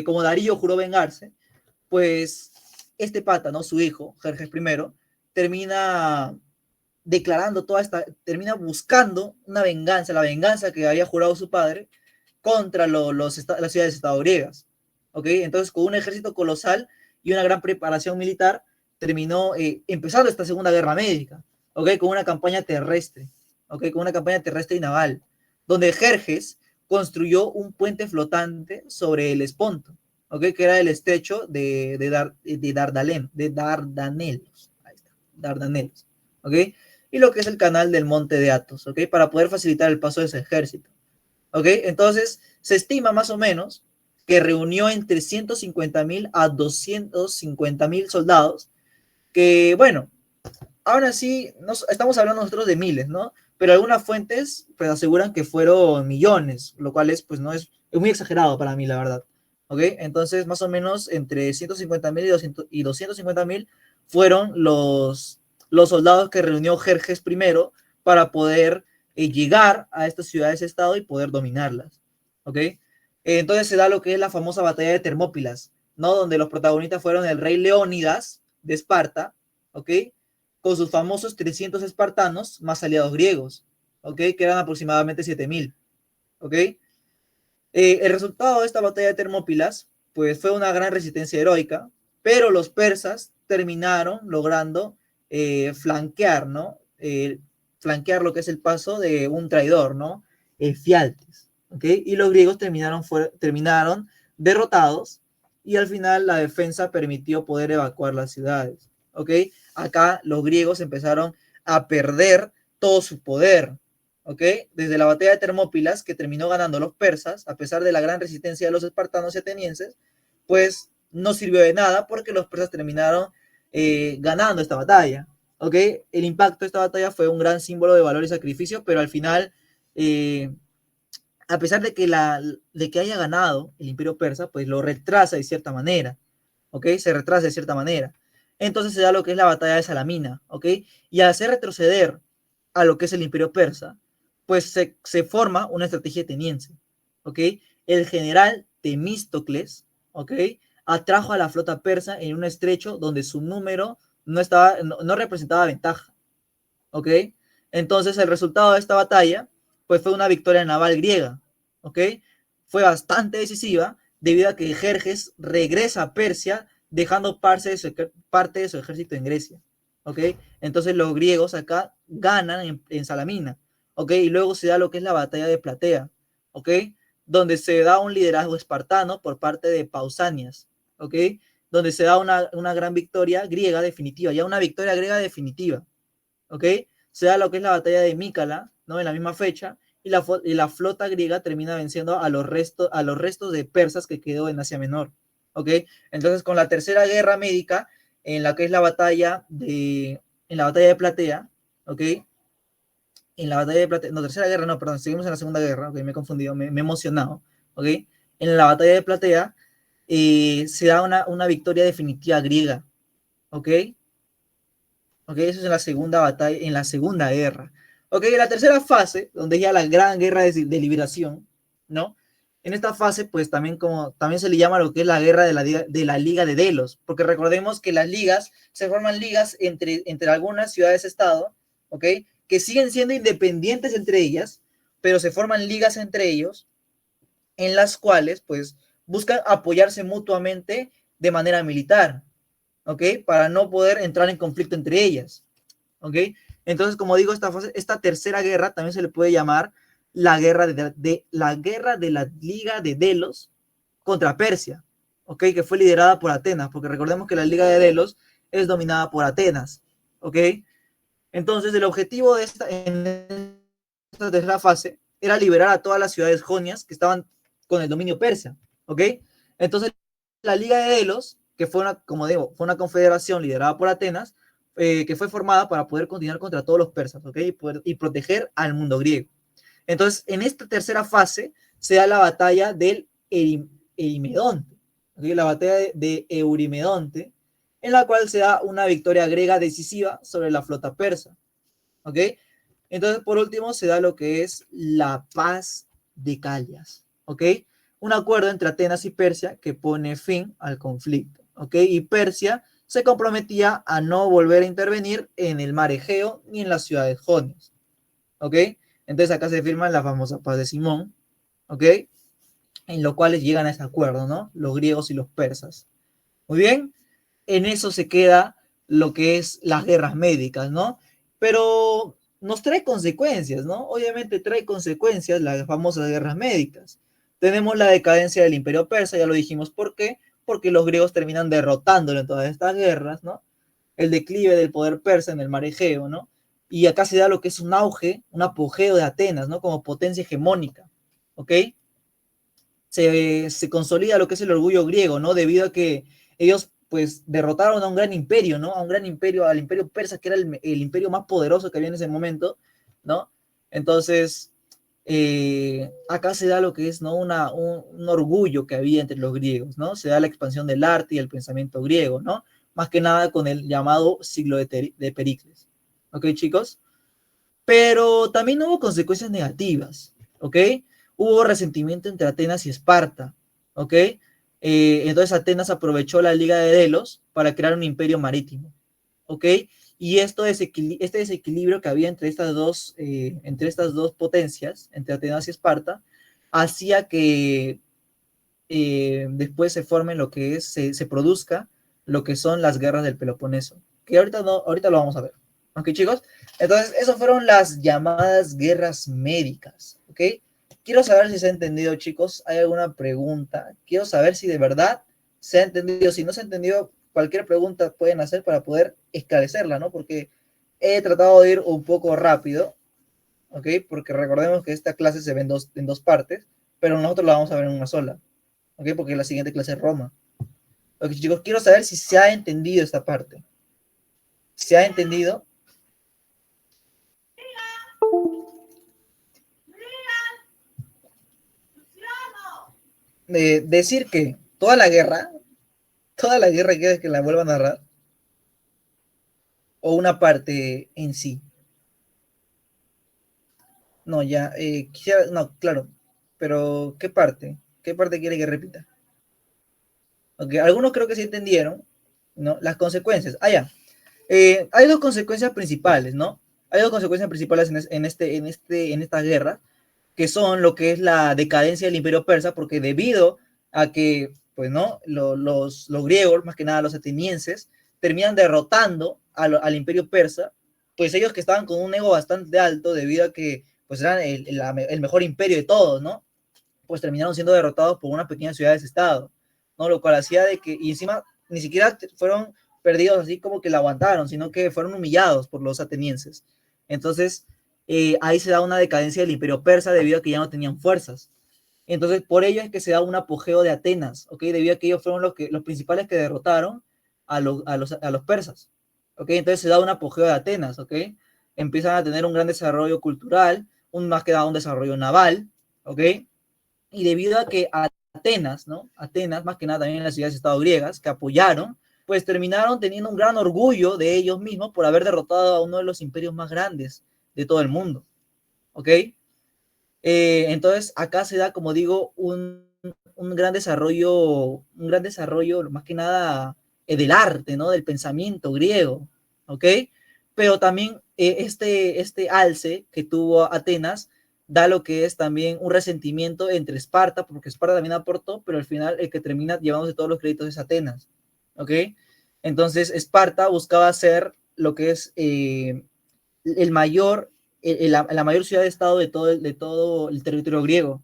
como Darío juró vengarse, pues este pata, ¿no? Su hijo, Jerjes I, termina declarando termina buscando una venganza, la venganza que había jurado su padre contra las ciudades-estado griegas. ¿Ok? Entonces, con un ejército colosal y una gran preparación militar, terminó empezando esta Segunda Guerra Médica, ¿ok? Con una campaña terrestre, ¿ok? Con una campaña terrestre y naval, donde Jerjes construyó un puente flotante sobre el Esponto, ¿ok? Que era el estrecho de Dardanelos, ahí está, Dardanelos, ¿ok? Y lo que es el canal del Monte de Athos, ¿ok? Para poder facilitar el paso de ese ejército. ¿Ok? Entonces, se estima más o menos que reunió entre 150.000 a 250.000 soldados, que bueno, aún así, estamos hablando nosotros de miles, ¿no? Pero algunas fuentes pues, aseguran que fueron millones, lo cual es, pues, no es muy exagerado para mí, la verdad. ¿Ok? Entonces, más o menos entre 150.000 y 250.000 fueron los soldados que reunió Jerjes I para poder llegar a estas ciudades-estado y poder dominarlas. ¿Ok? Entonces se da lo que es la famosa batalla de Termópilas, ¿no? Donde los protagonistas fueron el rey Leónidas de Esparta, ¿ok? Con sus famosos 300 espartanos más aliados griegos, ¿ok? Que eran aproximadamente 7.000, ¿ok? El resultado de esta batalla de Termópilas, pues fue una gran resistencia heroica, pero los persas terminaron logrando flanquear, ¿no? Flanquear lo que es el paso de un traidor, ¿no? Fialtes, ¿ok? Y los griegos terminaron derrotados y al final la defensa permitió poder evacuar las ciudades, ¿ok? Acá los griegos empezaron a perder todo su poder, ¿ok? Desde la batalla de Termópilas, que terminó ganando los persas, a pesar de la gran resistencia de los espartanos y atenienses, pues no sirvió de nada porque los persas terminaron ganando esta batalla, ¿ok? El impacto de esta batalla fue un gran símbolo de valor y sacrificio, pero al final, a pesar de que haya ganado el imperio persa, pues lo retrasa de cierta manera, ¿ok? Se retrasa de cierta manera. Entonces se da lo que es la batalla de Salamina, ¿ok? Y al hacer retroceder a lo que es el imperio persa, pues se forma una estrategia ateniense, ¿ok? El general Temístocles, ¿ok? Atrajo a la flota persa en un estrecho donde su número no representaba ventaja, ¿ok? Entonces el resultado de esta batalla, pues fue una victoria naval griega, ¿ok? Fue bastante decisiva debido a que Jerjes regresa a Persia dejando parte de su ejército en Grecia, ¿ok? Entonces los griegos acá ganan en Salamina, ¿ok? Y luego se da lo que es la batalla de Platea, ¿ok? Donde se da un liderazgo espartano por parte de Pausanias, ¿ok? Donde se da una gran victoria griega definitiva, ya una victoria griega definitiva, ¿ok? Se da lo que es la batalla de Mícala, ¿no? En la misma fecha, y la flota griega termina venciendo a los restos de persas que quedó en Asia Menor, ¿ok? Entonces, con la tercera guerra médica, en la que es en la batalla de Platea, ¿ok? En la batalla de Platea, no, tercera guerra, no, perdón, seguimos en la segunda guerra, ok, me he confundido, me he emocionado, ¿ok? En la batalla de Platea se da una victoria definitiva griega, ¿ok? ¿Ok? Eso es en la segunda batalla, en la segunda guerra. ¿Ok? En la tercera fase, donde ya la gran guerra de liberación, ¿no? En esta fase, pues también se le llama lo que es la guerra de la Liga de Delos, porque recordemos que las ligas, se forman ligas entre algunas ciudades-estado, ¿ok? Que siguen siendo independientes entre ellas, pero se forman ligas entre ellos, en las cuales, pues, buscan apoyarse mutuamente de manera militar, ¿ok? Para no poder entrar en conflicto entre ellas, ¿ok? Entonces, como digo, esta tercera guerra también se le puede llamar la guerra de la Liga de Delos contra Persia, ¿ok? Que fue liderada por Atenas, porque recordemos que la Liga de Delos es dominada por Atenas, ¿ok? Entonces, el objetivo en esta tercera fase era liberar a todas las ciudades jonias que estaban con el dominio persa, ¿ok? Entonces, la Liga de Delos, que fue como digo, fue una confederación liderada por Atenas, que fue formada para poder continuar contra todos los persas, ¿ok? Y proteger al mundo griego. Entonces, en esta tercera fase se da la batalla del Eurimedonte, ¿okay? La batalla de Eurimedonte, en la cual se da una victoria griega decisiva sobre la flota persa, ¿ok? Entonces, por último, se da lo que es la paz de Calias, ¿ok? un acuerdo entre Atenas y Persia que pone fin al conflicto, ¿ok? Y Persia se comprometía a no volver a intervenir en el mar Egeo ni en las ciudades jonias, ¿ok? Entonces acá se firma la famosa paz de Simón, ¿ok? En lo cual llegan a ese acuerdo, ¿no? Los griegos y los persas. Muy bien, en eso se queda lo que es las guerras médicas, ¿no? Pero nos trae consecuencias, ¿no? Obviamente trae consecuencias las famosas guerras médicas. Tenemos la decadencia del imperio persa, ya lo dijimos, ¿por qué? Porque los griegos terminan derrotándolo en todas estas guerras, ¿no? El declive del poder persa en el mar Egeo, ¿no? Y acá se da lo que es un auge, un apogeo de Atenas, ¿no? Como potencia hegemónica, ¿ok? Se consolida lo que es el orgullo griego, ¿no? Debido a que ellos pues derrotaron a un gran imperio, ¿no? A un gran imperio, al imperio persa, que era el imperio más poderoso que había en ese momento, ¿no? Entonces, acá se da lo que es, ¿no? Un orgullo que había entre los griegos, ¿no? Se da la expansión del arte y el pensamiento griego, ¿no? Más que nada con el llamado siglo de Pericles. ¿Ok, chicos? Pero también hubo consecuencias negativas, ¿ok? Hubo resentimiento entre Atenas y Esparta, ¿ok? Entonces Atenas aprovechó la Liga de Delos para crear un imperio marítimo, ¿ok? Y este desequilibrio que había entre estas dos potencias, entre Atenas y Esparta, hacía que después se forme lo que es, se produzca lo que son las guerras del Peloponeso, que ahorita, no, ahorita lo vamos a ver. ¿Ok, chicos? Entonces, esas fueron las llamadas guerras médicas, ¿ok? Quiero saber si se ha entendido, chicos. ¿Hay alguna pregunta? Quiero saber si de verdad se ha entendido. Si no se ha entendido, cualquier pregunta pueden hacer para poder esclarecerla, ¿no? Porque he tratado de ir un poco rápido, ¿ok? Porque recordemos que esta clase se ve en dos partes, pero nosotros la vamos a ver en una sola, ¿ok? Porque la siguiente clase es Roma. Ok, chicos, quiero saber si se ha entendido esta parte. ¿Se ha entendido? Decir que toda la guerra quieres que la vuelva a narrar, o una parte en sí. No, ya, quisiera, no, claro, pero ¿qué parte? ¿Qué parte quiere que repita? Ok, algunos creo que sí entendieron, ¿no? Las consecuencias. Ah, ya. Hay dos consecuencias principales, ¿no? Hay dos consecuencias principales en esta guerra, que son lo que es la decadencia del imperio persa, porque debido a que, pues, ¿no? Los griegos, más que nada los atenienses, terminan derrotando al imperio persa, pues ellos que estaban con un ego bastante alto, debido a que, pues, eran el mejor imperio de todos, ¿no? Pues terminaron siendo derrotados por unas pequeñas ciudades-estado, ¿no? Lo cual hacía de que, y encima, ni siquiera fueron perdidos así como que la aguantaron, sino que fueron humillados por los atenienses. Entonces, ahí se da una decadencia del imperio persa debido a que ya no tenían fuerzas. Entonces, por ello es que se da un apogeo de Atenas, ¿ok? Debido a que ellos fueron los principales que derrotaron a los persas, ¿ok? Entonces se da un apogeo de Atenas, ¿ok? Empiezan a tener un gran desarrollo cultural, más que nada un desarrollo naval, ¿ok? Y debido a que Atenas, ¿no? Atenas, más que nada también en las ciudades-estado griegas, que apoyaron, pues terminaron teniendo un gran orgullo de ellos mismos por haber derrotado a uno de los imperios más grandes de todo el mundo, ¿ok? Entonces, acá se da, como digo, un gran desarrollo, más que nada, del arte, ¿no? Del pensamiento griego, ¿ok? Pero también este alce que tuvo Atenas da lo que es también un resentimiento entre Esparta, porque Esparta también aportó, pero al final el que termina llevándose todos los créditos es Atenas, ¿ok? Entonces, Esparta buscaba ser lo que es el mayor la mayor ciudad de estado de todo el territorio griego.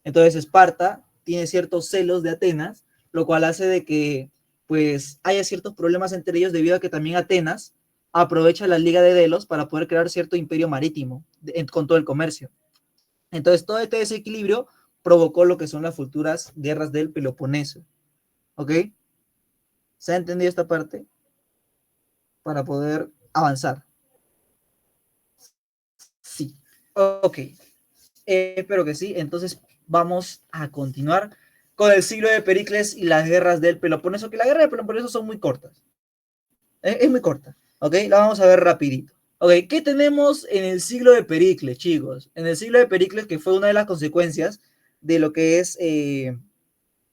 Entonces Esparta tiene ciertos celos de Atenas, lo cual hace de que pues haya ciertos problemas entre ellos debido a que también Atenas aprovecha la Liga de Delos para poder crear cierto imperio marítimo con todo el comercio. Entonces todo este desequilibrio provocó lo que son las futuras guerras del Peloponeso. ¿Ok? ¿Se ha entendido esta parte? Para poder avanzar. Sí. Ok. Espero que sí. Entonces vamos a continuar con el siglo de Pericles y las guerras del Peloponeso, que las guerras del Peloponeso son muy cortas. Es muy corta. ¿Ok? La vamos a ver rapidito. Ok, ¿qué tenemos en el siglo de Pericles, chicos? En el siglo de Pericles, que fue una de las consecuencias de lo que es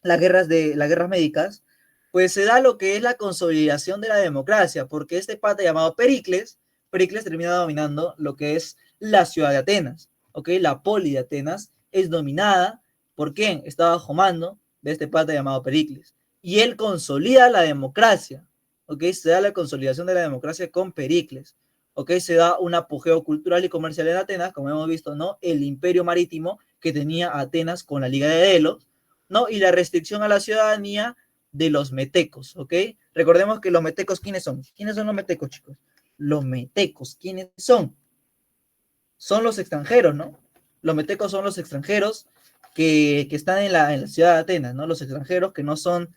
las guerras médicas, pues se da lo que es la consolidación de la democracia, porque este pata llamado Pericles termina dominando lo que es la ciudad de Atenas, ¿ok? La poli de Atenas es dominada por ¿quién? Está bajo mando de este pata llamado Pericles. Y él consolida la democracia, ¿ok? Se da la consolidación de la democracia con Pericles, ¿ok? Se da un apogeo cultural y comercial en Atenas, como hemos visto, ¿no? El imperio marítimo que tenía Atenas con la Liga de Delos, ¿no? Y la restricción a la ciudadanía de los metecos, ¿ok? Recordemos que los metecos, ¿quiénes son? ¿Quiénes son los metecos, chicos? Los metecos, ¿quiénes son? Son los extranjeros, ¿no? Los metecos son los extranjeros que están en la ciudad de Atenas, ¿no? Los extranjeros que no son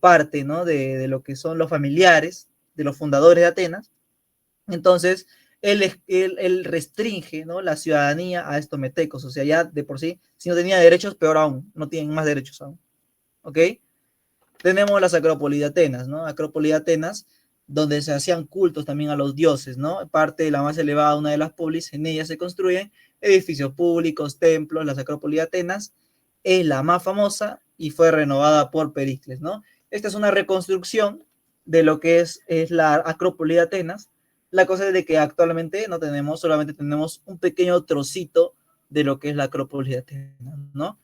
parte, ¿no? De lo que son los familiares de los fundadores de Atenas. Entonces, él restringe, ¿no? La ciudadanía a estos metecos, o sea, ya de por sí, si no tenía derechos, peor aún, no tienen más derechos aún, ¿ok? Tenemos las Acrópolis de Atenas, ¿no? Acrópolis de Atenas, donde se hacían cultos también a los dioses, ¿no? Parte de la más elevada, una de las polis, en ella se construyen edificios públicos, templos, las Acrópolis de Atenas es la más famosa y fue renovada por Pericles, ¿no? Esta es una reconstrucción de lo que es la Acrópolis de Atenas. La cosa es de que actualmente no tenemos, solamente tenemos un pequeño trocito de lo que es la Acrópolis de Atenas, ¿no?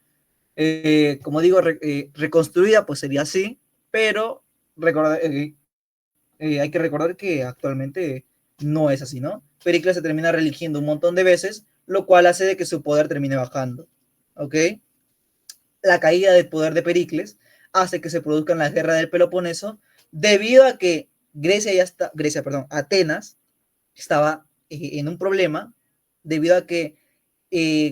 Como digo, reconstruida pues sería así, pero hay que recordar que actualmente no es así, ¿no? Pericles se termina religiendo un montón de veces, lo cual hace de que su poder termine bajando, ¿ok? La caída del poder de Pericles hace que se produzcan las guerras del Peloponeso, debido a que Atenas estaba en un problema, debido a que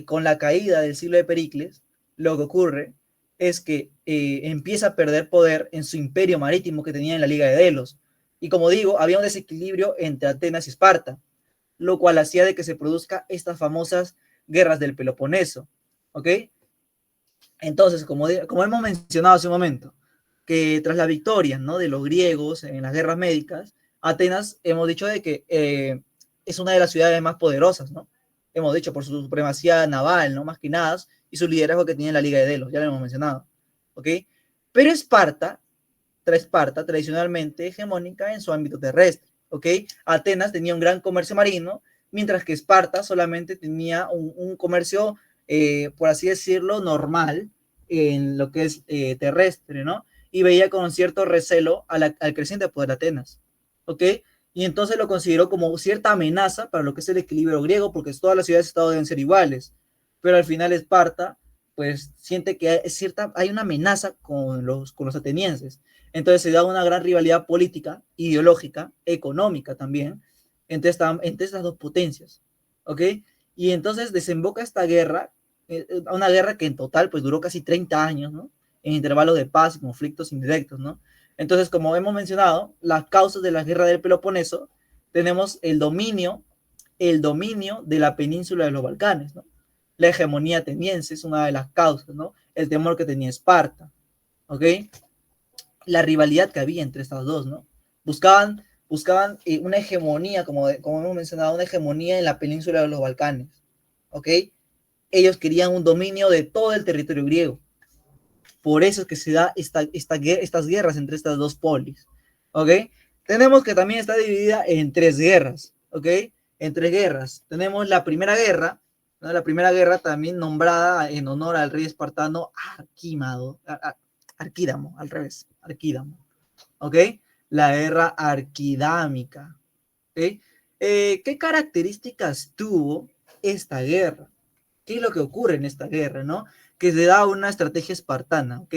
con la caída del siglo de Pericles, lo que ocurre es que empieza a perder poder en su imperio marítimo que tenía en la Liga de Delos. Y como digo, había un desequilibrio entre Atenas y Esparta, lo cual hacía de que se produzcan estas famosas guerras del Peloponeso. ¿Ok? Entonces, como hemos mencionado hace un momento, que tras la victoria, ¿no? De los griegos en las guerras médicas, Atenas, hemos dicho de que es una de las ciudades más poderosas, ¿no? Hemos dicho por su supremacía naval, ¿no? Más que nada, y su liderazgo que tiene en la Liga de Delos, ya lo hemos mencionado, ¿ok? Pero Esparta tradicionalmente hegemónica en su ámbito terrestre, ¿ok? Atenas tenía un gran comercio marino, mientras que Esparta solamente tenía un comercio, por así decirlo, normal en lo que es terrestre, ¿no? Y veía con cierto recelo al creciente poder de Atenas, ¿ok? Y entonces lo consideró como cierta amenaza para lo que es el equilibrio griego, porque todas las ciudades-estado deben ser iguales, pero al final Esparta, pues siente que hay una amenaza con los atenienses, entonces se da una gran rivalidad política, ideológica, económica también, entre estas dos potencias, ¿ok? Y entonces desemboca esta guerra, una guerra que en total pues duró casi 30 años, ¿no? En intervalos de paz y conflictos indirectos, ¿no? Entonces, como hemos mencionado, las causas de la guerra del Peloponeso, tenemos el dominio de la península de los Balcanes, ¿no? La hegemonía ateniense es una de las causas, ¿no? El temor que tenía Esparta, ¿ok? La rivalidad que había entre estas dos, ¿no? Buscaban una hegemonía, como hemos mencionado, una hegemonía en la península de los Balcanes, ¿ok? Ellos querían un dominio de todo el territorio griego. Por eso es que se da estas guerras entre estas dos polis, ¿ok? Tenemos que también está dividida en tres guerras, ¿ok? En tres guerras. Tenemos la primera guerra, ¿no? La primera guerra también nombrada en honor al rey espartano Arquídamo, al revés, Arquídamo, ¿ok? La guerra arquidámica, ¿ok? ¿Qué características tuvo esta guerra? ¿Qué es lo que ocurre en esta guerra, no? Que se da una estrategia espartana, ¿ok?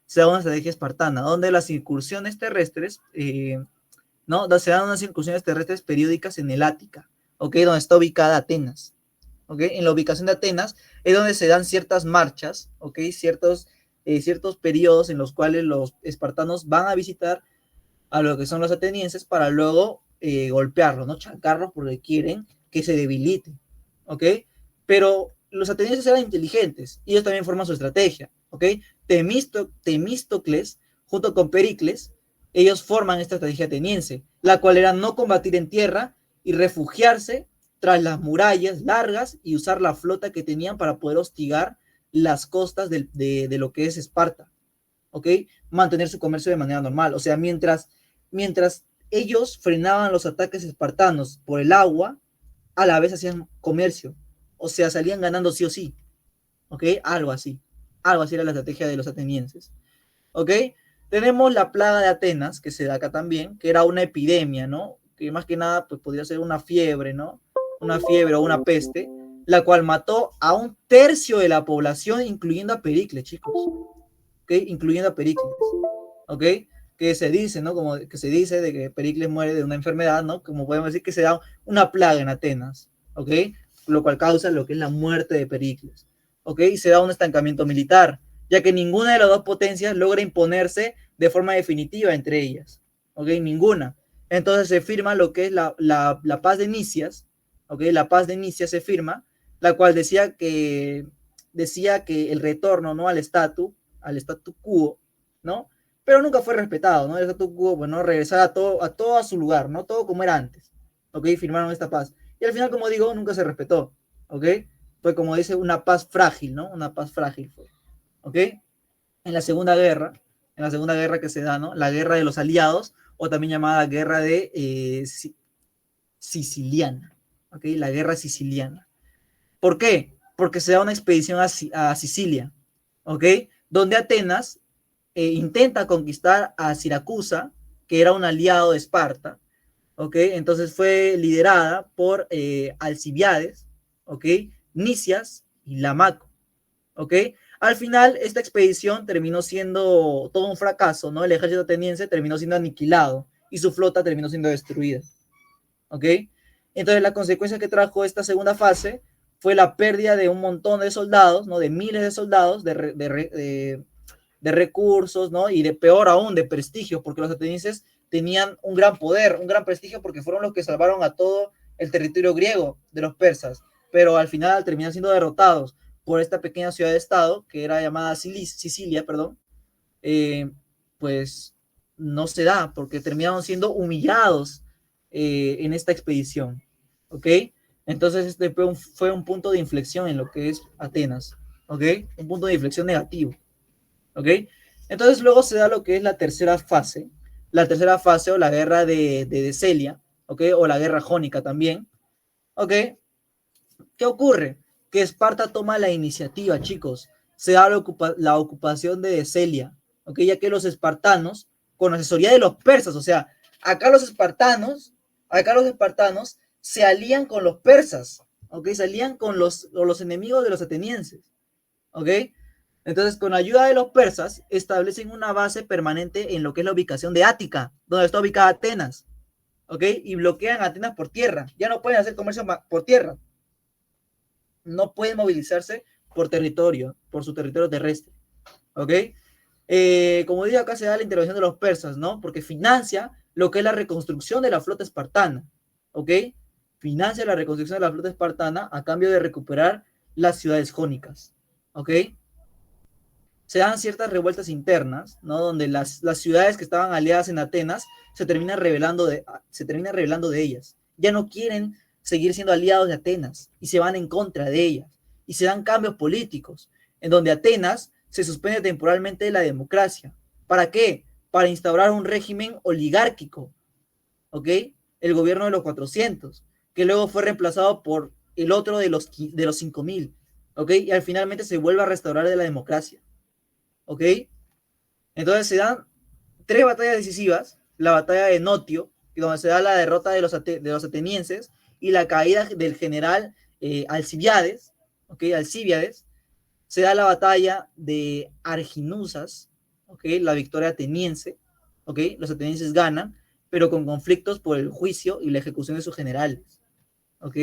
Se da una estrategia espartana, donde las incursiones terrestres, ¿no? Se dan unas incursiones terrestres periódicas en el Ática, ¿ok? Donde está ubicada Atenas, ¿ok? En la ubicación de Atenas es donde se dan ciertas marchas, ¿ok? Ciertos periodos en los cuales los espartanos van a visitar a lo que son los atenienses para luego golpearlos, ¿no? Chancarlos porque quieren que se debilite, ¿ok? Pero los atenienses eran inteligentes y ellos también forman su estrategia, ¿ok? Temístocles, junto con Pericles, ellos forman esta estrategia ateniense, la cual era no combatir en tierra y refugiarse tras las murallas largas y usar la flota que tenían para poder hostigar las costas de lo que es Esparta, ¿ok? Mantener su comercio de manera normal. O sea, mientras ellos frenaban los ataques espartanos por el agua, a la vez hacían comercio. O sea, salían ganando sí o sí, ¿ok? Algo así. Algo así era la estrategia de los atenienses, ¿ok? Tenemos la plaga de Atenas, que se da acá también, que era una epidemia, ¿no? Que más que nada, pues podría ser una fiebre, ¿no? Una fiebre o una peste, la cual mató a un tercio de la población, incluyendo a Pericles, chicos, ¿ok? Incluyendo a Pericles, ¿ok? Que se dice, ¿no? Como que se dice de que Pericles muere de una enfermedad, ¿no? Como podemos decir que se da una plaga en Atenas, ¿ok? Lo cual causa lo que es la muerte de Pericles, ¿ok? Y se da un estancamiento militar, ya que ninguna de las dos potencias logra imponerse de forma definitiva entre ellas, ¿ok? Ninguna. Entonces se firma lo que es la paz de Nicias, ¿ok? La paz de Nicias se firma, la cual decía que el retorno, ¿no? Al statu quo, ¿no? Pero nunca fue respetado, ¿no? El statu quo, bueno, regresar a todo a su lugar, ¿no? Todo como era antes, ¿ok? Firmaron esta paz. Y al final, como digo, nunca se respetó, ¿ok? Fue como dice, una paz frágil, ¿no? Una paz frágil fue, ¿ok? En la Segunda Guerra, en la Segunda Guerra que se da, ¿no? La Guerra de los Aliados, o también llamada Guerra de Siciliana, ¿ok? La Guerra Siciliana. ¿Por qué? Porque se da una expedición a Sicilia, ¿ok? Donde Atenas intenta conquistar a Siracusa, que era un aliado de Esparta, ¿ok? Entonces fue liderada por Alcibiades, ¿ok? Nicias y Lamaco, ¿ok? Al final, esta expedición terminó siendo todo un fracaso, ¿no? El ejército ateniense terminó siendo aniquilado y su flota terminó siendo destruida, ¿ok? Entonces, la consecuencia que trajo esta segunda fase fue la pérdida de un montón de soldados, ¿no? De miles de soldados, de recursos, ¿no? Y de peor aún, de prestigio, porque los atenienses tenían un gran poder, un gran prestigio, porque fueron los que salvaron a todo el territorio griego de los persas, pero al final terminan siendo derrotados por esta pequeña ciudad de estado, que era llamada Sicilia, perdón, eh, pues no se da, porque terminaron siendo humillados en esta expedición, ¿ok? Entonces este fue un punto de inflexión en lo que es Atenas, ¿ok? Un punto de inflexión negativo. ¿Ok? Entonces luego se da lo que es la tercera fase o la guerra de Decelia, ¿ok? O la guerra jónica también, ¿ok? ¿Qué ocurre? Que Esparta toma la iniciativa, chicos. Se da la ocupación de Decelia, ¿ok? Ya que los espartanos, con asesoría de los persas, o sea, acá los espartanos se alían con los persas, ¿ok? Se alían con los enemigos de los atenienses, ¿ok? Entonces, con ayuda de los persas, establecen una base permanente en lo que es la ubicación de Ática, donde está ubicada Atenas, ¿ok? Y bloquean Atenas por tierra. Ya no pueden hacer comercio por tierra. No pueden movilizarse por su territorio terrestre, ¿ok? Como digo, acá se da la intervención de los persas, ¿no? Porque financia lo que es la reconstrucción de la flota espartana, ¿ok? Financia la reconstrucción de la flota espartana a cambio de recuperar las ciudades jónicas, ¿ok? Se dan ciertas revueltas internas, ¿no? Donde las ciudades que estaban aliadas en Atenas se terminan revelando de ellas. Ya no quieren seguir siendo aliados de Atenas y se van en contra de ellas. Y se dan cambios políticos, en donde Atenas se suspende temporalmente de la democracia. ¿Para qué? Para instaurar un régimen oligárquico, ¿ok? El gobierno de los 400, que luego fue reemplazado por el otro de los 5000, ¿ok? Y al finalmente se vuelve a restaurar de la democracia. ¿Ok? Entonces se dan tres batallas decisivas, la batalla de Notio, donde se da la derrota de los atenienses y la caída del general Alcibiades, ¿ok? Alcibiades, se da la batalla de Arginusas, ¿ok? La victoria ateniense, ¿ok? Los atenienses ganan, pero con conflictos por el juicio y la ejecución de sus generales, ¿ok?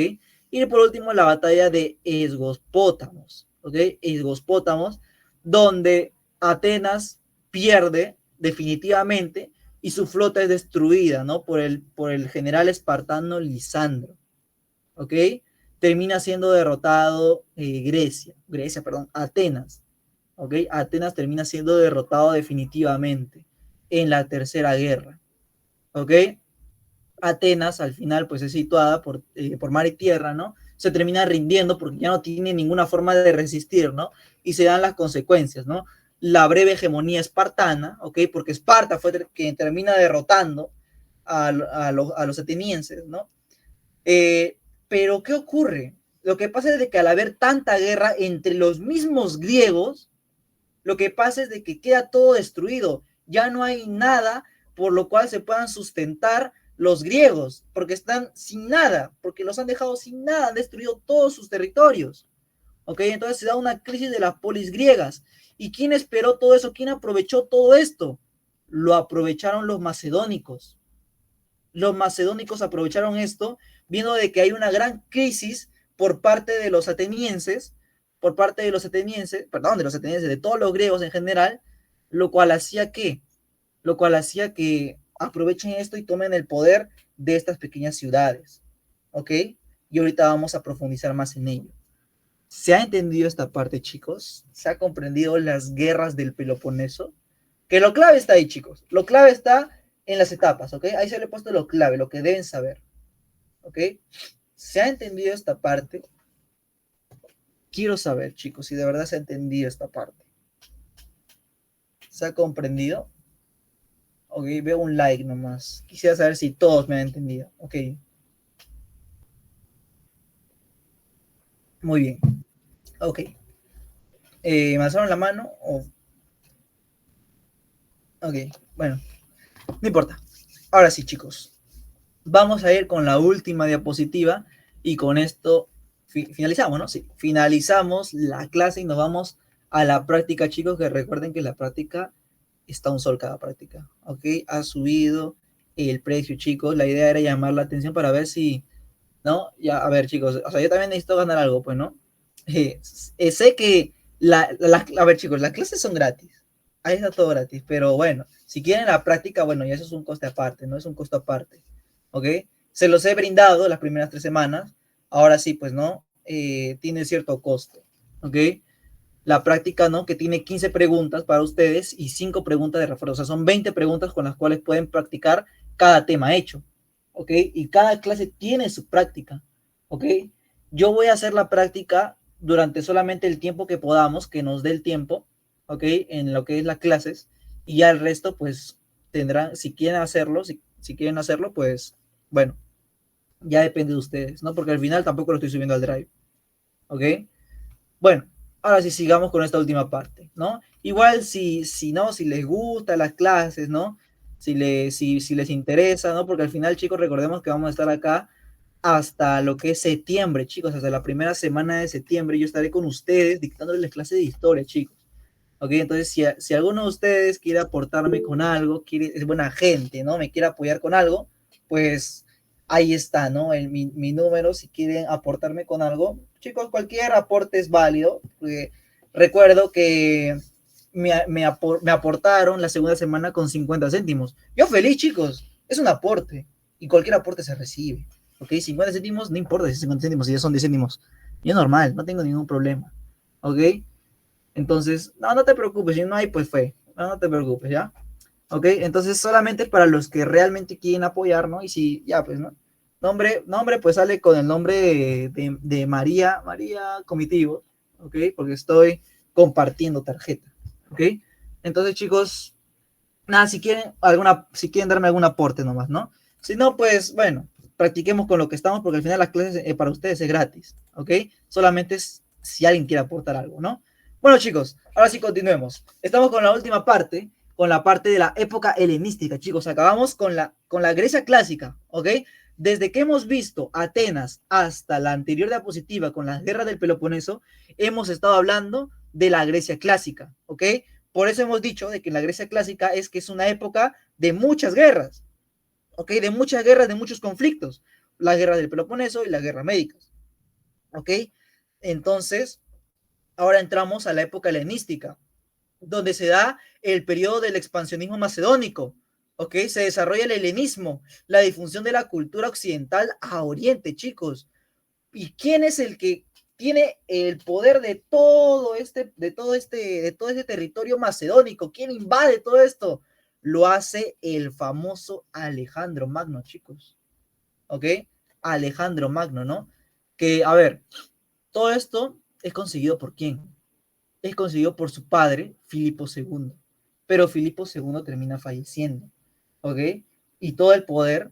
Y por último la batalla de Esgospótamos, ¿ok? Esgospótamos, donde Atenas pierde definitivamente y su flota es destruida, ¿no? Por el general espartano Lisandro, ¿ok? Termina siendo derrotado perdón, Atenas, ¿ok? Atenas termina siendo derrotado definitivamente en la Tercera Guerra, ¿ok? Atenas al final pues es situada por mar y tierra, ¿no? se termina rindiendo porque ya no tiene ninguna forma de resistir, ¿no? Y se dan las consecuencias, ¿no? La breve hegemonía espartana, ¿ok? Porque Esparta fue quien termina derrotando a los atenienses, ¿no? Pero, ¿qué ocurre? Lo que pasa es de que al haber tanta guerra entre los mismos griegos, lo que pasa es de que queda todo destruido. Ya no hay nada por lo cual se puedan sustentar los griegos, porque están sin nada, porque los han dejado sin nada, han destruido todos sus territorios. ¿Ok? Entonces se da una crisis de las polis griegas. ¿Y quién esperó todo eso? ¿Quién aprovechó todo esto? Lo aprovecharon los macedónicos. Los macedónicos aprovecharon esto, viendo de que hay una gran crisis por parte de los atenienses, perdón, de los atenienses, de todos los griegos en general, lo cual hacía que, aprovechen esto y tomen el poder de estas pequeñas ciudades, ¿ok? Y ahorita vamos a profundizar más en ello. ¿Se ha entendido esta parte, chicos? ¿Se ha comprendido las guerras del Peloponeso? Que lo clave está ahí, chicos. Lo clave está en las etapas, ¿ok? Ahí se le he puesto lo clave, lo que deben saber, ¿ok? ¿Se ha entendido esta parte? Quiero saber, chicos, si de verdad se ha entendido esta parte. ¿Se ha comprendido? Ok, veo un like nomás. Quisiera saber si todos me han entendido. Ok. Muy bien. Ok. ¿Me alzaron la mano? Ok, bueno. No importa. Ahora sí, chicos. Vamos a ir con la última diapositiva y con esto finalizamos, ¿no? Sí, finalizamos la clase y nos vamos a la práctica, chicos, que recuerden que la práctica está un sol cada práctica, ¿ok? Ha subido el precio, chicos. La idea era llamar la atención para ver si, ¿no? Ya, a ver, chicos, o sea, yo también necesito ganar algo, pues, ¿no? Sé que, a ver, chicos, las clases son gratis. Ahí está todo gratis, pero bueno, si quieren la práctica, bueno, ya eso es un coste aparte, ¿no? Es un costo aparte, ¿ok? Se los he brindado las primeras 3 semanas, ahora sí, pues, ¿no? Tiene cierto costo, ¿ok? La práctica, ¿no? Que tiene 15 preguntas para ustedes y 5 preguntas de refuerzo. O sea, son 20 preguntas con las cuales pueden practicar cada tema hecho, ¿ok? Y cada clase tiene su práctica, ¿ok? Yo voy a hacer la práctica durante solamente el tiempo que podamos, que nos dé el tiempo, ¿ok? En lo que es las clases, y ya el resto, pues, tendrán, si quieren hacerlo, si quieren hacerlo, pues, bueno, ya depende de ustedes, ¿no? Porque al final tampoco lo estoy subiendo al Drive, ¿ok? Bueno, ahora sí sigamos con esta última parte, ¿no? Igual si no, si les gustan las clases, ¿no? Si les interesa, ¿no? Porque al final, chicos, recordemos que vamos a estar acá hasta lo que es septiembre, chicos, hasta la primera semana de septiembre yo estaré con ustedes dictándoles clases de historia, chicos. Ok, entonces si alguno de ustedes quiere aportarme con algo, es buena gente, ¿no? Me quiere apoyar con algo, pues ahí está, ¿no? Mi número, si quieren aportarme con algo. Chicos, cualquier aporte es válido. Recuerdo que me aportaron la segunda semana con 50 céntimos. Yo feliz, chicos, es un aporte y cualquier aporte se recibe. Ok, 50 céntimos, no importa si es 50 céntimos, si ya son 10 céntimos. Yo normal, no tengo ningún problema. Ok. Entonces, no te preocupes, si no hay, pues fue. No te preocupes, ¿ya? Ok, entonces solamente para los que realmente quieren apoyar, ¿no? Y si, ya, pues, ¿no? Nombre, pues sale con el nombre de María Comitivo, ¿ok? Porque estoy compartiendo tarjeta, ¿ok? Entonces, chicos, nada, si quieren darme algún aporte nomás, ¿no? Si no, pues, bueno, practiquemos con lo que estamos, porque al final las clases para ustedes es gratis, ¿ok? Solamente es si alguien quiere aportar algo, ¿no? Bueno, chicos, ahora sí continuemos. Estamos con la última parte, con la parte de la época helenística, chicos. Acabamos con la Grecia clásica, ¿ok? Desde que hemos visto Atenas hasta la anterior diapositiva con las guerras del Peloponeso, hemos estado hablando de la Grecia clásica, ¿ok? Por eso hemos dicho de que la Grecia clásica es que es una época de muchas guerras, ¿ok? De muchas guerras, de muchos conflictos. La guerra del Peloponeso y la guerra médica, ¿ok? Entonces, ahora entramos a la época helenística, donde se da el periodo del expansionismo macedónico, ¿ok? Se desarrolla el helenismo, la difusión de la cultura occidental a Oriente, chicos. ¿Y quién es el que tiene el poder de todo este territorio macedónico? ¿Quién invade todo esto? Lo hace el famoso Alejandro Magno, chicos. ¿Ok? Alejandro Magno, ¿no? Que, a ver, todo esto es conseguido por quién? Es conseguido por su padre, Filipo II. Pero Filipo II termina falleciendo, ¿ok? Y todo el poder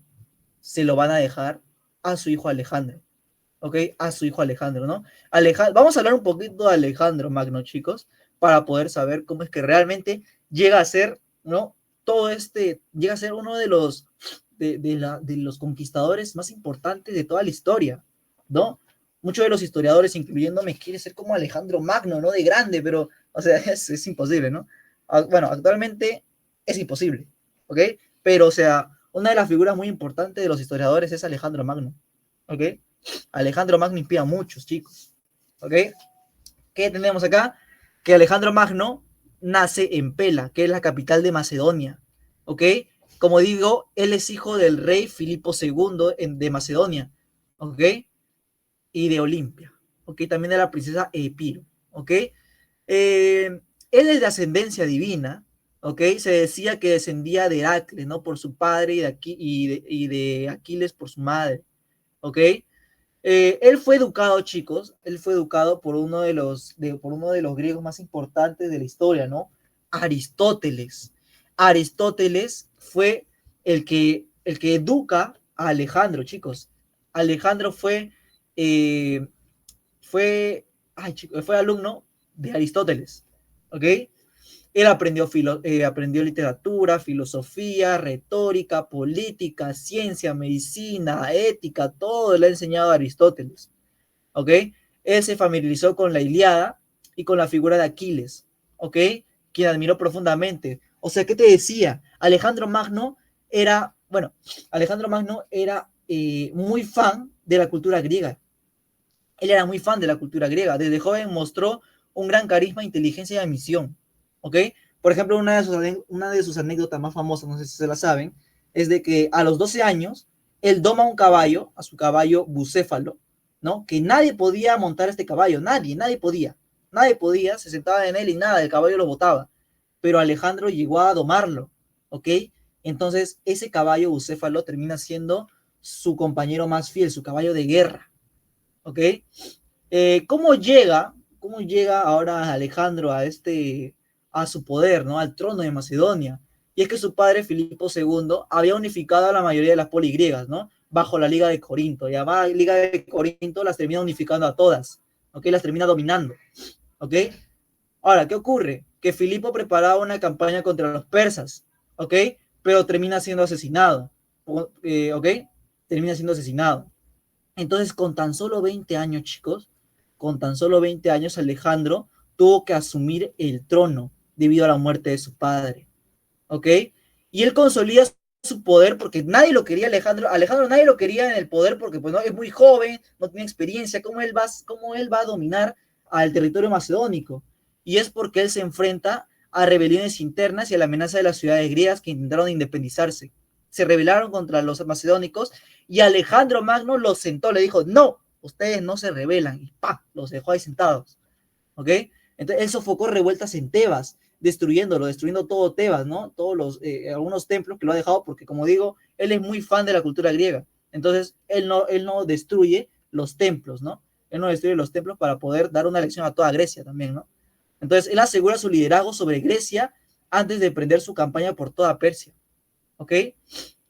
se lo van a dejar a su hijo Alejandro, ¿ok? A su hijo Alejandro, ¿no? Vamos a hablar un poquito de Alejandro Magno, chicos, para poder saber cómo es que realmente llega a ser, ¿no? Todo llega a ser uno de los conquistadores más importantes de toda la historia, ¿no? Muchos de los historiadores, incluyéndome, quieren ser como Alejandro Magno, ¿no? De grande, pero, o sea, es imposible, ¿no? Bueno, actualmente es imposible, ¿ok? Pero, o sea, una de las figuras muy importantes de los historiadores es Alejandro Magno, ¿ok? Alejandro Magno inspira a muchos, chicos, ¿ok? ¿Qué tenemos acá? Que Alejandro Magno nace en Pela, que es la capital de Macedonia, ¿ok? Como digo, él es hijo del rey Filipo II de Macedonia, ¿ok? Y de Olimpia, ¿ok? También de la princesa Epiro, ¿ok? Él es de ascendencia divina, ¿ok? Se decía que descendía de Heracles, ¿no? Por su padre y de Aquiles por su madre, ¿ok? Él fue educado, chicos, él fue educado por uno de los griegos más importantes de la historia, ¿no? Aristóteles. Aristóteles fue el que educa a Alejandro, chicos. Alejandro eh, fue, fue alumno de Aristóteles, ¿ok? Él aprendió literatura, filosofía, retórica, política, ciencia, medicina, ética, todo le ha enseñado a Aristóteles, ¿ok? Él se familiarizó con la Ilíada y con la figura de Aquiles, ¿ok? Quien admiró profundamente. O sea, ¿qué te decía? Alejandro Magno era muy fan de la cultura griega. Él era muy fan de la cultura griega. Desde joven mostró un gran carisma, inteligencia y ambición. ¿Ok? Por ejemplo, una de sus anécdotas más famosas, no sé si se la saben, es de que a los 12 años, él doma un caballo, a su caballo bucéfalo, ¿no? Que nadie podía montar este caballo, nadie podía. Nadie podía, se sentaba en él y nada, el caballo lo botaba. Pero Alejandro llegó a domarlo, ¿ok? Entonces, ese caballo bucéfalo termina siendo su compañero más fiel, su caballo de guerra, ¿ok? ¿Cómo llega ahora Alejandro a su poder, ¿no? Al trono de Macedonia? Y es que su padre, Filipo II, había unificado a la mayoría de las poligriegas, ¿no? Bajo la Liga de Corinto. Y además, la Liga de Corinto las termina unificando a todas, ¿ok? Las termina dominando, ¿ok? Ahora, ¿qué ocurre? Que Filipo preparaba una campaña contra los persas, ¿ok? Pero termina siendo asesinado, ¿ok? Termina siendo asesinado. Entonces, con tan solo 20 años, chicos, con tan solo 20 años, Alejandro tuvo que asumir el trono debido a la muerte de su padre, ¿ok? Y él consolida su poder porque nadie lo quería, Alejandro nadie lo quería en el poder porque pues, no, es muy joven, no tiene experiencia, cómo él va a dominar al territorio macedónico? Y es porque él se enfrenta a rebeliones internas y a la amenaza de las ciudades griegas que intentaron independizarse. Se rebelaron contra los macedónicos y Alejandro Magno los sentó, le dijo, no, ustedes no se rebelan, y ¡pa! Los dejó ahí sentados, ¿ok? Entonces él sofocó revueltas en Tebas, destruyendo todo Tebas, ¿no? Algunos templos que lo ha dejado, porque como digo, él es muy fan de la cultura griega, entonces él no destruye los templos, ¿no? Él no destruye los templos para poder dar una lección a toda Grecia también, ¿no? Entonces él asegura su liderazgo sobre Grecia antes de emprender su campaña por toda Persia, ¿ok?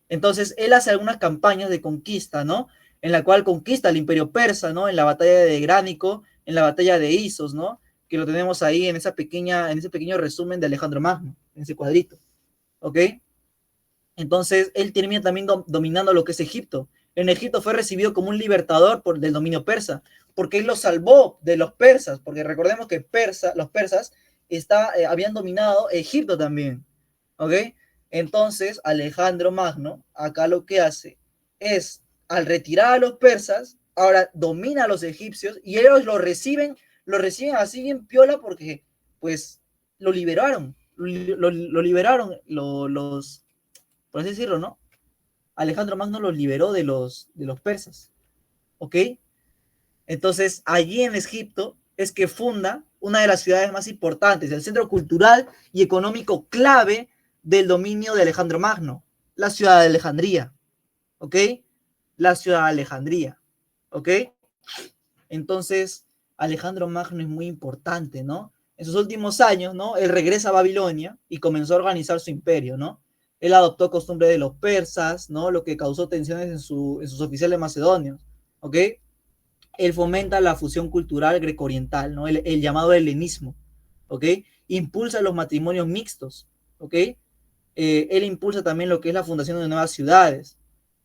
Entonces, él hace algunas campañas de conquista, ¿no? En la cual conquista el imperio persa, ¿no? En la batalla de Gránico, en la batalla de Isos, ¿no? Que lo tenemos ahí en ese pequeño resumen de Alejandro Magno, en ese cuadrito, ¿ok? Entonces, él termina también dominando lo que es Egipto. En Egipto fue recibido como un libertador del dominio persa, porque él lo salvó de los persas, porque recordemos que los persas habían dominado Egipto también, ¿ok? Entonces, Alejandro Magno, acá lo que hace es, al retirar a los persas, ahora domina a los egipcios y ellos lo reciben así bien piola porque, pues, lo liberaron por así decirlo, ¿no? Alejandro Magno los liberó de los persas, ¿ok? Entonces, allí en Egipto es que funda una de las ciudades más importantes, el centro cultural y económico clave del dominio de Alejandro Magno, la ciudad de Alejandría, ¿ok? La ciudad de Alejandría, ¿ok? Entonces, Alejandro Magno es muy importante, ¿no? En sus últimos años, ¿no? Él regresa a Babilonia y comenzó a organizar su imperio, ¿no? Él adoptó costumbre de los persas, ¿no? Lo que causó tensiones en sus oficiales macedonios, ¿ok? Él fomenta la fusión cultural greco-oriental, ¿no? El llamado helenismo, ¿ok? Impulsa los matrimonios mixtos, ¿ok? Él impulsa también lo que es la fundación de nuevas ciudades,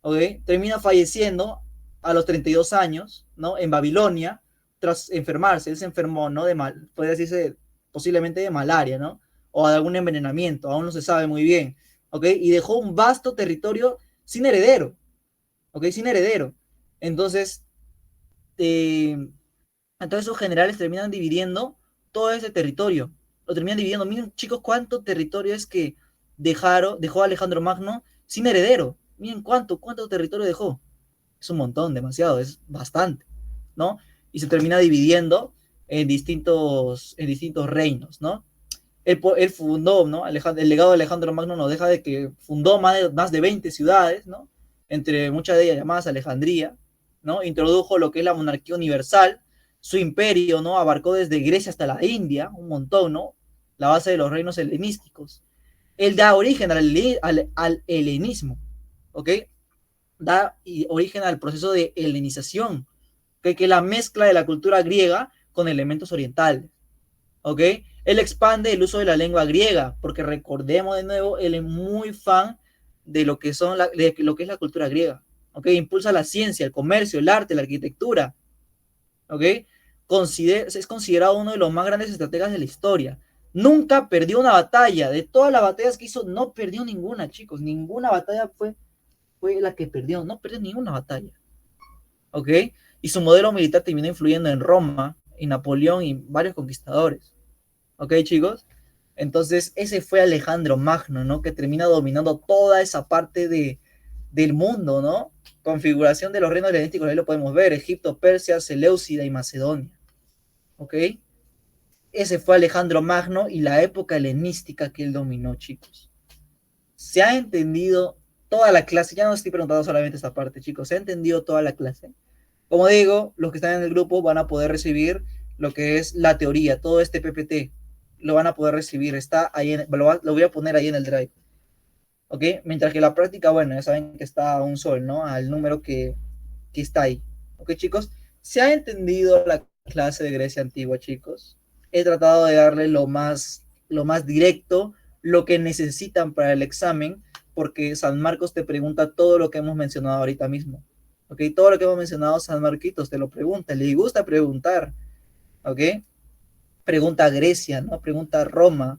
¿ok? Termina falleciendo a los 32 años, ¿no? En Babilonia, tras enfermarse. Él se enfermó, ¿no? Puede decirse posiblemente de malaria, ¿no? O de algún envenenamiento, aún no se sabe muy bien, ¿ok? Y dejó un vasto territorio sin heredero, ¿ok? Sin heredero. Entonces, eh, entonces sus generales terminan dividiendo todo ese territorio. Lo terminan dividiendo. Miren, chicos, cuánto territorio es que dejó Alejandro Magno sin heredero. Miren cuánto territorio dejó. Es un montón, demasiado, es bastante, ¿no? Y se termina dividiendo en distintos reinos, ¿no? Él fundó, ¿no? El legado de Alejandro Magno nos deja de que fundó más de 20 ciudades, ¿no? Entre muchas de ellas llamadas Alejandría, ¿no? Introdujo lo que es la monarquía universal, su imperio, ¿no? Abarcó desde Grecia hasta la India, un montón, ¿no? La base de los reinos helenísticos. Él da origen al helenismo, ¿ok? Da origen al proceso de helenización, que es la mezcla de la cultura griega con elementos orientales. ¿Ok? Él expande el uso de la lengua griega, porque recordemos de nuevo, él es muy fan de lo que, de lo que es la cultura griega. ¿Ok? Impulsa la ciencia, el comercio, el arte, la arquitectura. ¿Ok? Es considerado uno de los más grandes estrategas de la historia. Nunca perdió una batalla. De todas las batallas que hizo, no perdió ninguna, chicos. Ninguna batalla fue la que perdió. No perdió ninguna batalla. ¿Ok? Y su modelo militar terminó influyendo en Roma, en Napoleón y varios conquistadores. ¿Ok, chicos? Entonces, ese fue Alejandro Magno, ¿no? Que termina dominando toda esa parte del mundo, ¿no? Configuración de los reinos helenísticos, ahí lo podemos ver, Egipto, Persia, Seleucida y Macedonia, ¿ok? Ese fue Alejandro Magno y la época helenística que él dominó, chicos. ¿Se ha entendido toda la clase? Ya no estoy preguntando solamente esta parte, chicos. ¿Se ha entendido toda la clase? Como digo, los que están en el grupo van a poder recibir lo que es la teoría, todo este PPT, lo van a poder recibir, está ahí, lo voy a poner ahí en el drive, ¿ok? Mientras que la práctica, bueno, ya saben que está a un sol, ¿no? Al número que está ahí, ¿ok, chicos? ¿Se ha entendido la clase de Grecia antigua, chicos? He tratado de darle lo más directo, lo que necesitan para el examen, porque San Marcos te pregunta todo lo que hemos mencionado ahorita mismo. ¿Ok? Todo lo que hemos mencionado, San Marquitos te lo pregunta, le gusta preguntar, ¿ok? Pregunta Grecia, ¿no? Pregunta Roma,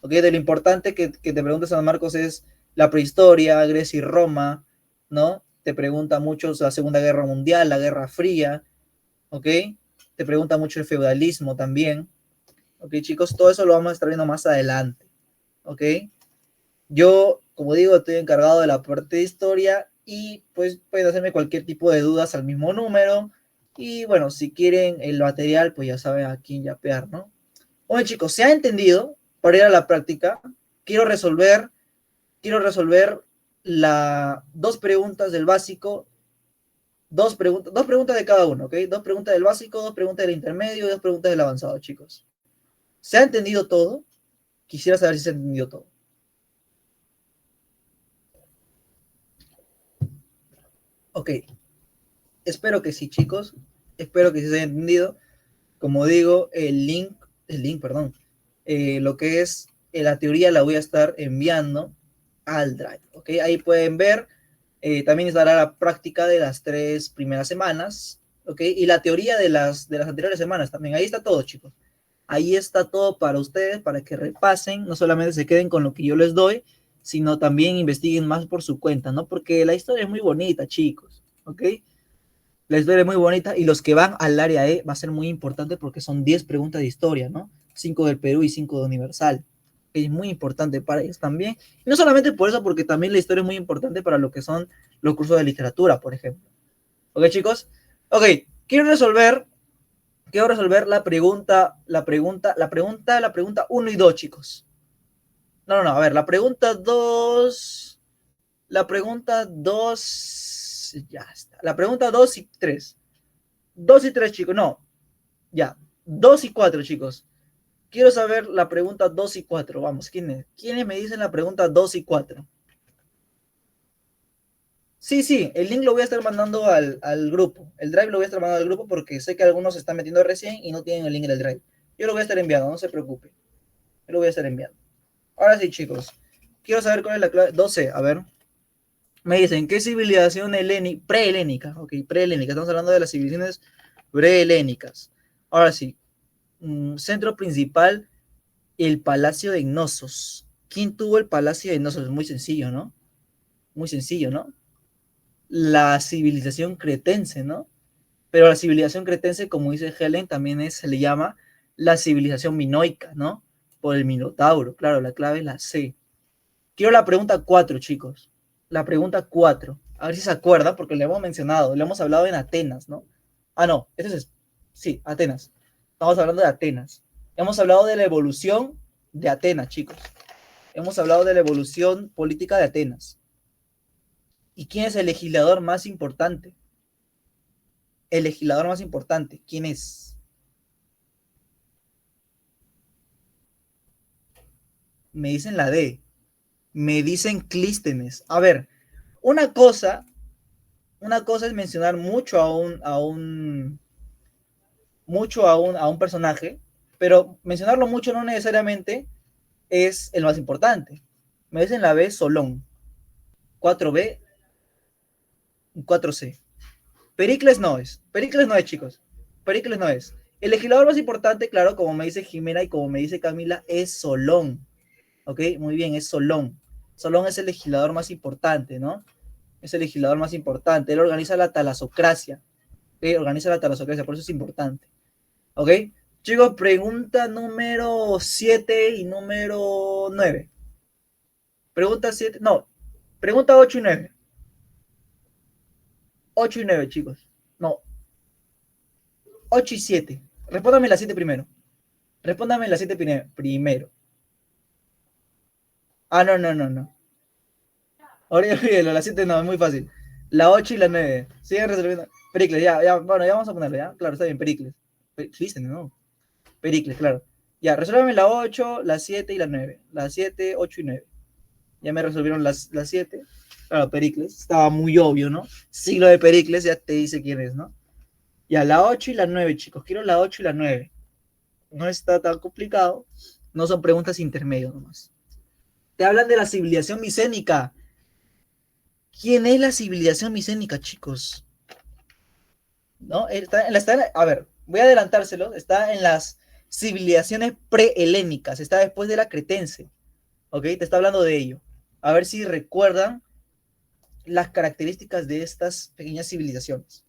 ¿ok? De lo importante que te pregunta San Marcos es la prehistoria, Grecia y Roma, ¿no? Te pregunta mucho la Segunda Guerra Mundial, la Guerra Fría, ¿ok? Te pregunta mucho el feudalismo también, ¿ok, chicos? Todo eso lo vamos a estar viendo más adelante, ¿ok? Yo, como digo, estoy encargado de la parte de historia y pues pueden hacerme cualquier tipo de dudas al mismo número. Y bueno, si quieren el material, pues ya saben a quién yapear, ¿no? Oye, chicos, ¿se ha entendido? Para ir a la práctica, quiero resolver, quiero resolver dos preguntas del básico, dos preguntas de cada uno, ¿ok? Dos preguntas del básico, dos preguntas del intermedio y dos preguntas del avanzado, chicos. ¿Se ha entendido todo? Quisiera saber si se ha entendido todo. Ok, espero que sí, chicos. Espero que sí se haya entendido. Como digo, perdón, lo que es la teoría la voy a estar enviando al Drive, ¿ok? Ahí pueden ver, también estará la práctica de las 3 primeras semanas, ¿ok? Y la teoría de las anteriores semanas también. Ahí está todo, chicos. Ahí está todo para ustedes, para que repasen, no solamente se queden con lo que yo les doy, sino también investiguen más por su cuenta, ¿no? Porque la historia es muy bonita, chicos, ¿ok? La historia es muy bonita y los que van al área E va a ser muy importante porque son 10 preguntas de historia, ¿no? 5 del Perú y 5 de Universal. Es muy importante para ellos también. Y no solamente por eso, porque también la historia es muy importante para lo que son los cursos de literatura, por ejemplo. ¿Ok, chicos? Ok, quiero resolver la pregunta uno y 2, chicos. No, a ver, la pregunta 2, ya está. La pregunta 2 y 3. 2 y 3, chicos. No, ya. 2 y 4, chicos. Quiero saber la pregunta 2 y 4. Vamos, ¿quiénes me dicen la pregunta 2 y 4? Sí, sí, el link lo voy a estar mandando al grupo. El drive lo voy a estar mandando al grupo porque sé que algunos se están metiendo recién y no tienen el link del drive. Yo lo voy a estar enviando, no se preocupe. Yo lo voy a estar enviando. Ahora sí, chicos. Quiero saber cuál es la clave. 12, a ver. Me dicen, ¿qué civilización prehelénica? Ok, prehelénica. Estamos hablando de las civilizaciones prehelénicas. Ahora sí. Centro principal, el Palacio de Gnosos. ¿Quién tuvo el Palacio de Gnosos? Es muy sencillo, ¿no? Muy sencillo, ¿no? La civilización cretense, ¿no? Pero la civilización cretense, como dice Helen, también se le llama la civilización minoica, ¿no? Por el Minotauro. Claro, la clave es la C. Quiero la pregunta 4, chicos. La pregunta 4. A ver si se acuerda, porque le hemos mencionado, le hemos hablado en Atenas, ¿no? Ah, no, eso es. Sí, Atenas. Estamos hablando de Atenas. Hemos hablado de la evolución de Atenas, chicos. Hemos hablado de la evolución política de Atenas. ¿Y quién es el legislador más importante? El legislador más importante, ¿quién es? Me dicen la D. Me dicen Clístenes. A ver, una cosa, una cosa es mencionar a un personaje, pero mencionarlo mucho no necesariamente es el más importante. Me dicen la B, Solón. 4B, 4C. Pericles no es, chicos. Pericles no es. El legislador más importante, claro, como me dice Jimena y como me dice Camila, es Solón. ¿Ok? Muy bien, es Solón. Solón es el legislador más importante, ¿no? Es el legislador más importante. Él organiza la talasocracia. ¿Ok? Organiza la talasocracia, por eso es importante. ¿Ok? Chicos, pregunta número 7 y número 9. Pregunta 7, no, pregunta 8 y 9. 8 y 9, chicos. No, 8 y 7. Respóndame la 7 primero. Respóndame la 7 primero. Ah, no, no, no, no. Olvídalo, la 7 no, es muy fácil. La 8 y la 9. Siguen resolviendo. Pericles, ya, ya, bueno, ya vamos a ponerlo, ¿ya? Claro, está bien, Pericles. Existen, ¿no? Pericles, claro. Ya, resuélveme la 8, la 7 y la 9. La 7, 8 y 9. Ya me resolvieron las 7. Claro, Pericles. Estaba muy obvio, ¿no? Siglo de Pericles, ya te dice quién es, ¿no? Ya, la 8 y la 9, chicos. Quiero la 8 y la 9. No está tan complicado. No son preguntas intermedias nomás. Te hablan de la civilización micénica. ¿Quién es la civilización micénica, chicos? ¿No? A ver, voy a adelantárselo. Está en las civilizaciones prehelénicas. Está después de la cretense. ¿Ok? Te está hablando de ello. A ver si recuerdan las características de estas pequeñas civilizaciones.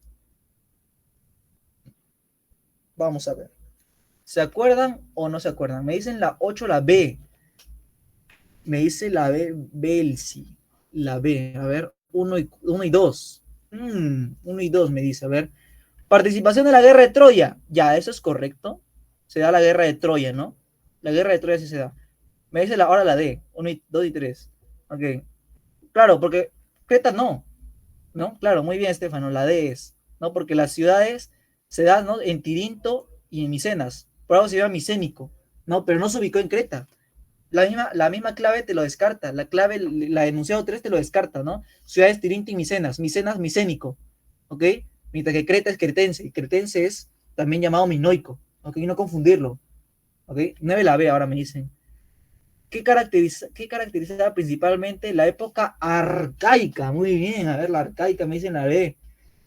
Vamos a ver. ¿Se acuerdan o no se acuerdan? Me dicen la 8, la B. Me dice la B, Belsi. La B, a ver, 1 y 2. 1 y 2 me dice, a ver. Participación de la guerra de Troya. Ya, eso es correcto. Se da la guerra de Troya, ¿no? La guerra de Troya sí se da. Me dice ahora la D, 1 y 2 y 3. Ok. Claro, porque Creta no. ¿No? Claro, muy bien, Estefano, la D es, ¿no? Porque las ciudades se dan, ¿no? En Tirinto y en Micenas. Por algo se llama micénico, ¿no? Pero no se ubicó en Creta. La misma clave te lo descarta. La clave, la enunciado 3 te lo descarta, ¿no? Ciudades Tirinto y Micenas. Micenas, micénico. ¿Ok? Mientras que Creta es cretense. Y cretense es también llamado minoico. ¿Ok? No confundirlo. ¿Ok? 9 la B ahora me dicen. ¿Qué caracterizaba principalmente la época arcaica? Muy bien, a ver, la arcaica me dicen la B.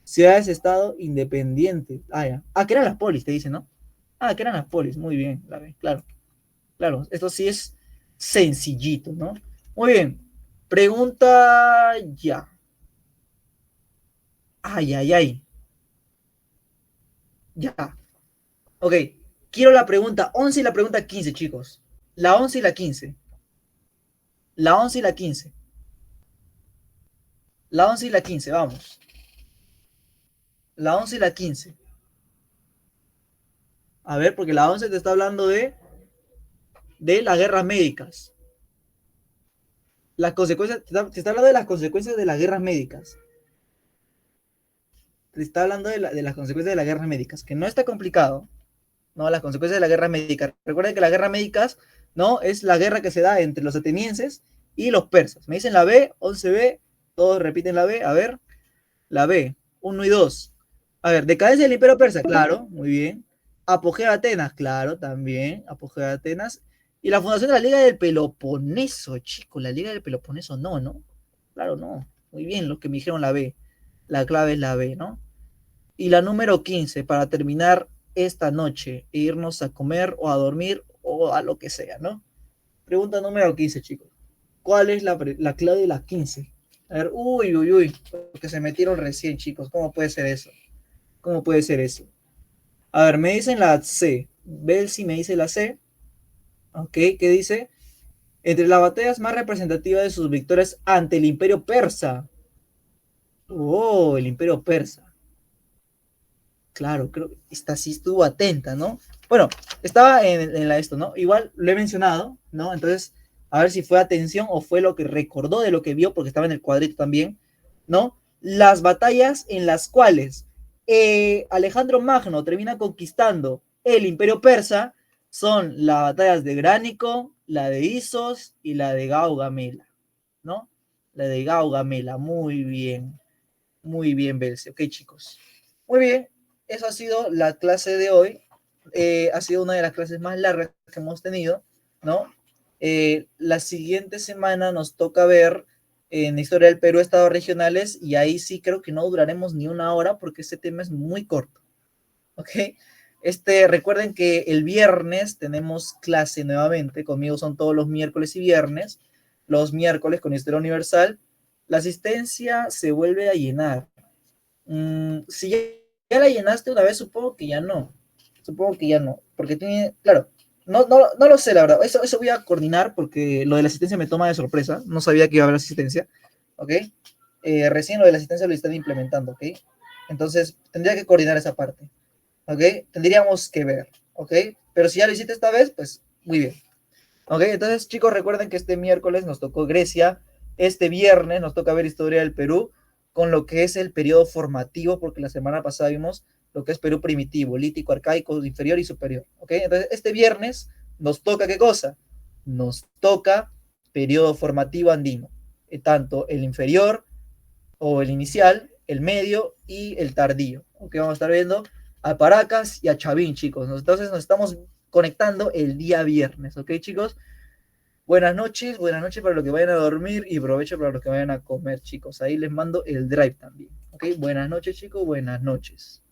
Ciudades-estado independientes. Ah, ya. Ah, que eran las polis, te dicen, ¿no? Ah, que eran las polis. Muy bien, la B, claro. Claro, esto sí es sencillito, ¿no? Muy bien. Pregunta ya. Ay, ay, ay. Ya. Ok. Quiero la pregunta 11 y la pregunta 15, chicos. La 11 y la 15. La 11 y la 15. La 11 y la 15, vamos. La 11 y la 15. A ver, porque la 11 te está hablando de las guerras médicas. Las consecuencias, te está hablando de las consecuencias de las guerras médicas. te está hablando de las consecuencias de las guerras médicas, que no está complicado, ¿no? Las consecuencias de la guerra médica. Recuerden que las guerras médicas, ¿no? Es la guerra que se da entre los atenienses y los persas. Me dicen la B, 11B, todos repiten la B, a ver, la B, 1 y 2. A ver, decadencia del Imperio Persa, claro, muy bien. Apogeo de Atenas, claro, también, apogeo de Atenas. Y la fundación de la Liga del Peloponeso, chicos, la Liga del Peloponeso no, ¿no? Claro, no. Muy bien, los que me dijeron la B. La clave es la B, ¿no? Y la número 15 para terminar esta noche e irnos a comer o a dormir o a lo que sea, ¿no? Pregunta número 15, chicos. ¿Cuál es la clave de las 15? A ver, uy, uy, uy, que se metieron recién, chicos. ¿Cómo puede ser eso? ¿Cómo puede ser eso? A ver, me dicen la C. Belsi me dice la C. Ok, ¿qué dice? Entre las batallas más representativas de sus victorias ante el Imperio Persa. Oh, el Imperio Persa. Claro, creo que esta sí estuvo atenta, ¿no? Bueno, estaba en la esto, ¿no? Igual lo he mencionado, ¿no? Entonces, a ver si fue atención o fue lo que recordó de lo que vio, porque estaba en el cuadrito también, ¿no? Las batallas en las cuales Alejandro Magno termina conquistando el Imperio Persa son las batallas de Gránico, la de Isos y la de Gaugamela, ¿no? La de Gaugamela, muy bien, Belce. Ok, chicos. Muy bien, eso ha sido la clase de hoy. Ha sido una de las clases más largas que hemos tenido, ¿no? La siguiente semana nos toca ver en Historia del Perú, estados regionales, y ahí sí creo que no duraremos ni una hora porque este tema es muy corto, ¿ok? Recuerden que el viernes tenemos clase nuevamente, conmigo son todos los miércoles y viernes, los miércoles con Historia Universal, la asistencia se vuelve a llenar. Si ya la llenaste una vez, supongo que ya no. Supongo que ya no. Porque tiene, claro, no lo sé, la verdad. Eso voy a coordinar porque lo de la asistencia me toma de sorpresa. No sabía que iba a haber asistencia. ¿Ok? Recién lo de la asistencia lo están implementando. ¿Ok? Entonces, tendría que coordinar esa parte. ¿Ok? Tendríamos que ver. ¿Ok? Pero si ya lo hiciste esta vez, pues muy bien. ¿Ok? Entonces, chicos, recuerden que este miércoles nos tocó Grecia. Este viernes nos toca ver historia del Perú con lo que es el periodo formativo, porque la semana pasada vimos lo que es Perú primitivo, lítico, arcaico, inferior y superior. ¿Ok? Entonces, este viernes nos toca ¿qué cosa? Nos toca periodo formativo andino. Tanto el inferior o el inicial, el medio y el tardío. ¿Ok? Vamos a estar viendo a Paracas y a Chavín, chicos. Entonces, nos estamos conectando el día viernes. ¿Ok, chicos? Buenas noches para los que vayan a dormir y provecho para los que vayan a comer, chicos. Ahí les mando el drive también. ¿Ok? Buenas noches, chicos, buenas noches.